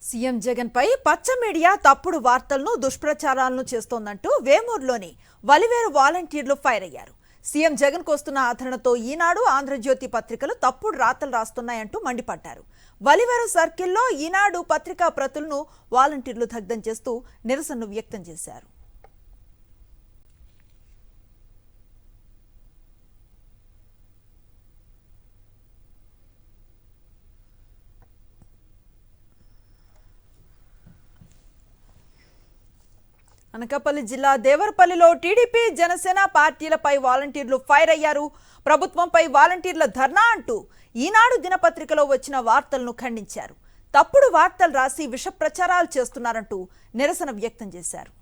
CM Jagan పై పచ్చ media తప్పుడు వార్తలను దుష్ప్రచారాలను చేస్తోందంటూ వేమూరులోని వలివేరు వాలంటీర్లు ఫైర్ అయ్యారు. సీఎం జగన్ కోస్తున్న ఆదరణతో ఈనాడు ఆంధ్రజ్యోతి పత్రికలు తప్పుడు రాతలు రాస్తున్నాయంటూ మండిపడ్డారు. వలివేరు సర్కిల్లో ఈనాడు పత్రికా ప్రతులను వాలంటీర్లు దగ్ధం చేస్తూ నిరసనను వ్యక్తం చేశారు. అనకాపల్లి జిల్లా దేవరపల్లిలో టీడీపీ జనసేన పార్టీలపై వాలంటీర్లు ఫైర్ అయ్యారు. ప్రభుత్వంపై వాలంటీర్ల ధర్నా అంటూ ఈనాడు దినపత్రికలో వచ్చిన వార్తలను ఖండించారు. తప్పుడు వార్తలు రాసి విష ప్రచారాలు చేస్తున్నారంటూ నిరసన వ్యక్తం చేశారు.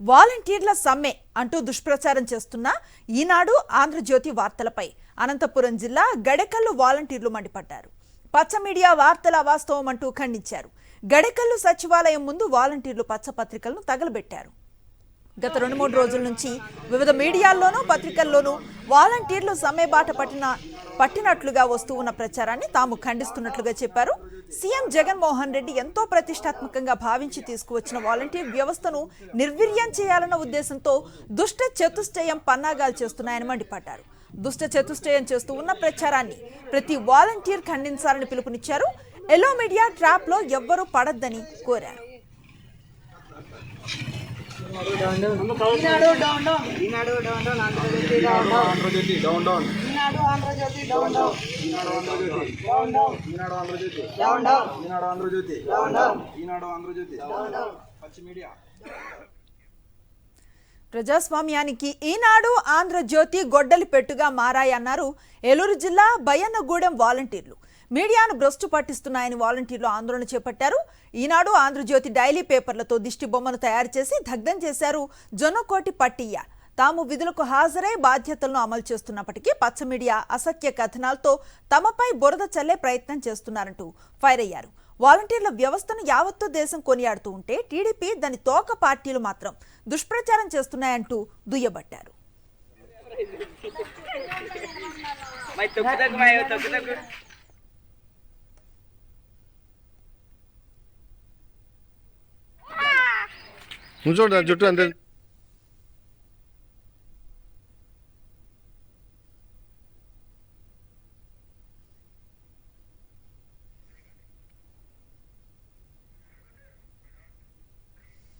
వాలంటీర్ల సమ్మె అంటూ దుష్ప్రచారం చేస్తున్న ఈనాడు ఆంధ్రజ్యోతి వార్తలపై అనంతపురం జిల్లా గడెకల్లు వాలంటీర్లు మండిపడ్డారు. పచ్చ మీడియా వార్తల అవాస్తవం అంటూ ఖండించారు. గడెకల్లు సచివాలయం ముందు వాలంటీర్లు పచ్చ పత్రికలను తగలబెట్టారు. గత 2-3 రోజుల నుంచి వివిధ మీడియాల్లోనూ పత్రికల్లోనూ వాలంటీర్లు సమ్మె బాట పట్టినట్లుగా వస్తూ ఉన్న ప్రచారాన్ని తాము ఖండిస్తున్నట్లుగా చెప్పారు. సీఎం జగన్మోహన్ రెడ్డి ఎంతో ప్రతిష్టాత్మకంగా భావించి తీసుకువచ్చిన వాలంటీర్ వ్యవస్థను నిర్వీర్యం చేయాలన్న ఉద్దేశంతో దుష్ట చతుష్టయం పన్నాగాలు చేస్తున్నాయని మండిపడ్డారు. దుష్ట చతుష్టయం చేస్తూ ఉన్న ప్రచారాన్ని ప్రతి వాలంటీర్ ఖండించాలని పిలుపునిచ్చారు. ఎల్లో మీడియా ట్రాప్ లో ఎవ్వరూ పడద్దని కోరారు. ప్రజాస్వామ్యానికి ఈనాడు ఆంధ్రజ్యోతి గొడ్డలి పెట్టుగా మారాయన్నారు ఏలూరు జిల్లా బయ్యన్నగూడెం వాలంటీర్లు. మీడియాను భ్రష్టు పట్టిస్తున్నాయని వాలంటీర్లు ఆందోళన చేపట్టారు. ఈనాడు ఆంధ్రజ్యోతి డైలీ పేపర్లతో దిష్టి బొమ్మను తయారు చేసి దగ్ధం చేశారు. జొన్నకోటి పట్టియ్య తాము విధులకు హాజరై బాధ్యతలను అమలు చేస్తున్నప్పటికీ పచ్చ మీడియా అసత్య కథనాలతో తమపై బురద చల్లే ప్రయత్నం చేస్తున్నారంటూ ఫైర్ అయ్యారు. వాలంటీర్ల వ్యవస్థను యావత్తు దేశం కొనియాడుతూ ఉంటే టీడీపీ దాని తోక పార్టీలు మాత్రం దుష్ప్రచారం చేస్తున్నాయంటూ దుయ్యబట్టారు. చూడండి జుట్టు అంతే